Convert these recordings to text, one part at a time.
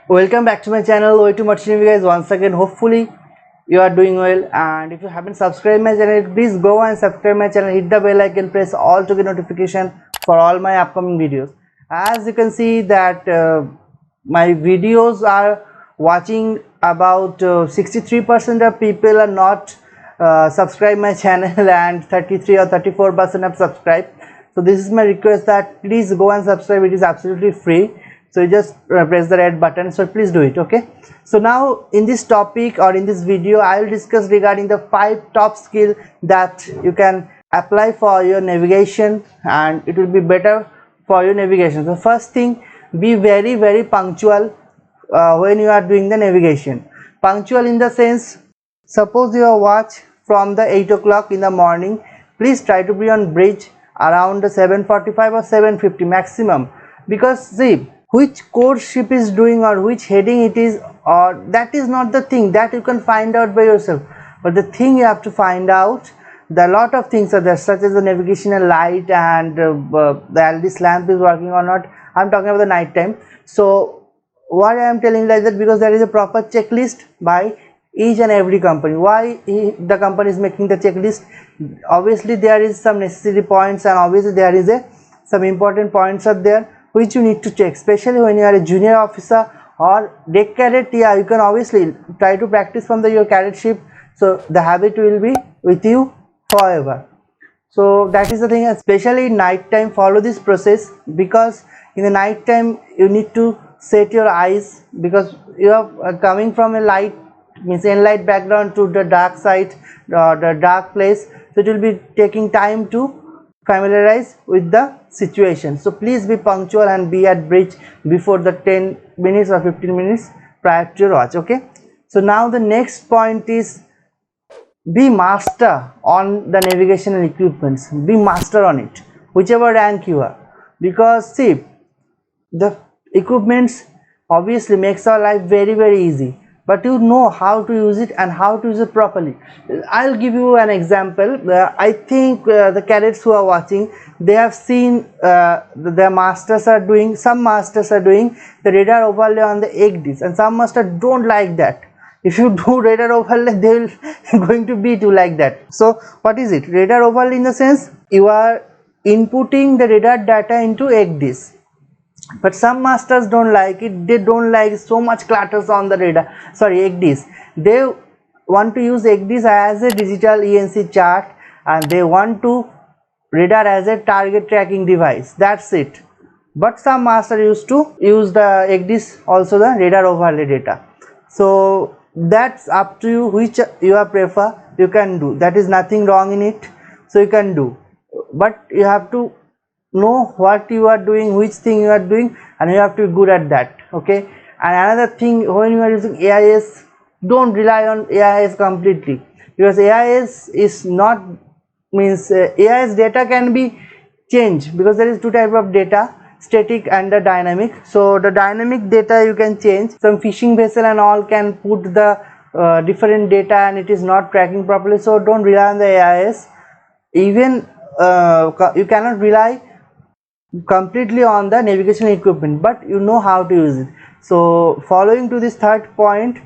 Welcome back to my channel, way too much TV guys. Once again, hopefully you are doing well, and if you haven't subscribed my channel, please go and subscribe my channel, hit the bell icon, press all to get notification for all my upcoming videos. As you can see that my videos are watching about 63% of people are not subscribe my channel and 33 or 34% have subscribed. So this is my request that please go and subscribe. It is absolutely free, so you just press the red button, so please do it. Okay, so now in this topic or in this video I will discuss regarding the 5 top skill that you can apply for your navigation and it will be better for your navigation. So first thing, be very punctual when you are doing the navigation. Punctual in the sense, suppose your watch from the 8 o'clock in the morning, please try to be on bridge around 7:45 or 7:50 maximum, because see which course ship is doing or which heading it is, or that is not the thing that you can find out by yourself, but the thing you have to find out, the lot of things are there, such as the navigational light and the LED lamp is working or not. I'm talking about the night time. So why I am telling like that, because there is a proper checklist by each and every company. Why the company is making the checklist? Obviously there is some necessary points, and obviously there is some important points are there which you need to check, especially when you are a junior officer or deck cadet. Yeah, you can obviously try to practice from your cadetship, so the habit will be with you forever. So that is the thing, especially in night time, follow this process, because in the night time you need to set your eyes, because you are coming from a light, means light background, to the dark side or the dark place, so it will be taking time to familiarize with the situation. So please be punctual and be at bridge before the 10 minutes or 15 minutes prior to your watch. Okay, so now the next point is, be master on the navigational equipments. Be master on it, whichever rank you are, because see, the equipments obviously makes our life very easy, but you know how to use it and how to use it properly. I'll give you an example. I think the cadets who are watching, they have seen their masters are doing, some masters are doing the radar overlay on the egg disk, and some masters don't like that. If you do radar overlay, they will going to beat you like that. So what is it? Radar overlay in the sense, you are inputting the radar data into egg disk, but some masters don't like it. They don't like so much clutters on the radar, sorry, egg disk. They want to use egg disk as a digital ENC chart, and they want to radar as a target tracking device. That's it. But some master used to use the egg disk also the radar overlay data. So that's up to you, which you are prefer, you can do. That is nothing wrong in it, so you can do, but you have to know what you are doing, which thing you are doing, and you have to be good at that. Okay, and another thing, when you are using AIS, don't rely on AIS completely, because AIS is not, means AIS data can be changed, because there is two type of data, static and the dynamic. So the dynamic data you can change. Some fishing vessel and all can put the different data and it is not tracking properly, so don't rely on the AIS. Even you cannot rely completely on the navigation equipment, but you know how to use it. So following to this third point,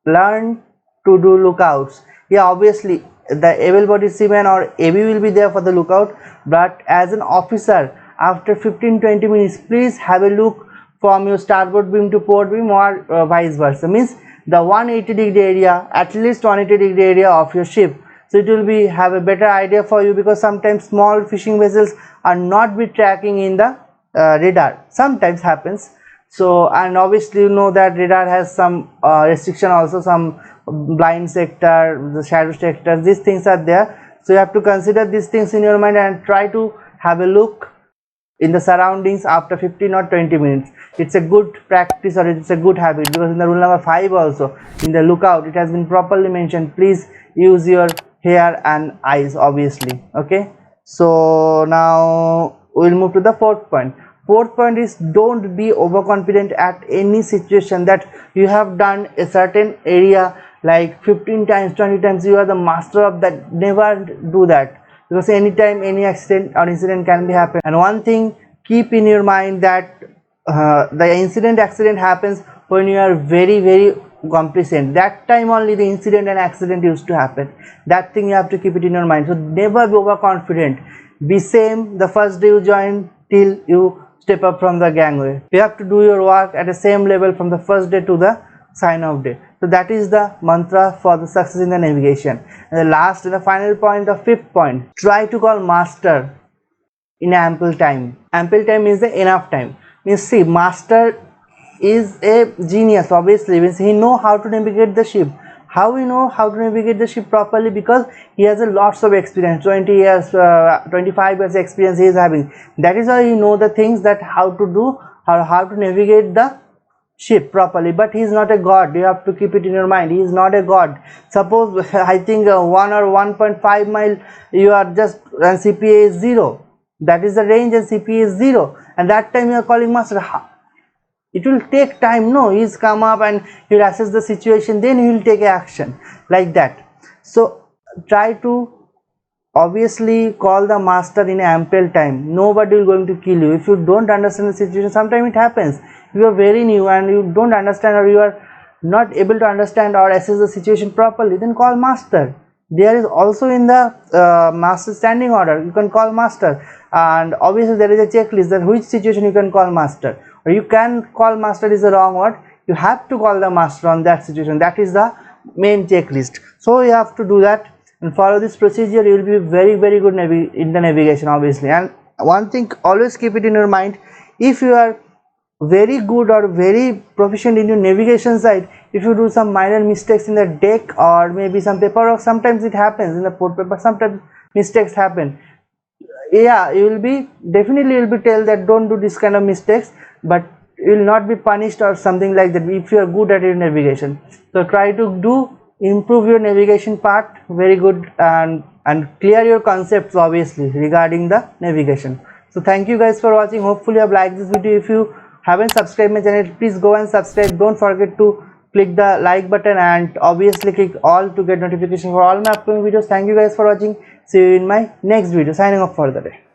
learn to do lookouts. Yeah, obviously the able-bodied seaman or AB will be there for the lookout, but as an officer, after 15-20 minutes, please have a look from your starboard beam to port beam, or vice versa, means the 180-degree area, at least 180-degree area of your ship. So it will be have a better idea for you, because sometimes small fishing vessels are not be tracking in the radar, sometimes happens. So, and obviously you know that radar has some restriction also, some blind sector, the shadow sector, these things are there. So you have to consider these things in your mind and try to have a look in the surroundings after 15 or 20 minutes. It's a good practice, or it's a good habit, because in the rule number 5 also, in the lookout, it has been properly mentioned, please use your hair and eyes, obviously. Okay, so now we'll move to the fourth point. Fourth point is, don't be overconfident at any situation that you have done a certain area like 15 times, 20 times, you are the master of that. Never do that, because anytime any accident or incident can be happen. And one thing, keep in your mind that the accident happens when you are very complacent. That time only the incident and accident used to happen. That thing you have to keep it in your mind. So never be overconfident. Be same the first day you join till you step up from the gangway. You have to do your work at the same level from the first day to the sign off day. So that is the mantra for the success in the navigation. And the last and the final point, the fifth point, try to call master in ample time. Ample time is the enough time. Means see, master is a genius, obviously. Means he know how to navigate the ship. How we know how to navigate the ship properly? Because he has a lots of experience, 20 years, 25 years experience he is having. That is how he know the things that how to do, how to navigate the ship properly. But he is not a god. You have to keep it in your mind. He is not a god. Suppose I think 1 or 1.5 mile you are just, and CPA is 0. That is the range and CPA is 0, and that time you are calling master. It will take time. No, he's come up and he'll assess the situation, then he will take action like that. So try to obviously call the master in ample time. Nobody will going to kill you if you don't understand the situation. Sometimes it happens, you are very new and you don't understand, or you are not able to understand or assess the situation properly, then call master. There is also in the master standing order, you can call master, and obviously there is a checklist that which situation you can call master, or you can call master is the wrong word. You have to call the master on that situation. That is the main checklist. So you have to do that and follow this procedure. You will be very good in the navigation, obviously. And one thing, always keep it in your mind, if you are very good or very proficient in your navigation side, if you do some minor mistakes in the deck or maybe some paperwork, sometimes it happens in the port paper, sometimes mistakes happen. Yeah, you will be definitely, you will be told that don't do this kind of mistakes, but you will not be punished or something like that if you are good at your navigation. So try to improve your navigation part very good, and clear your concepts obviously regarding the navigation. So thank you guys for watching. Hopefully you have liked this video. If you haven't subscribed my channel, please go and subscribe. Don't forget to click the like button and obviously click all to get notification for all my upcoming videos. Thank you guys for watching. See you in my next video. Signing off for the day.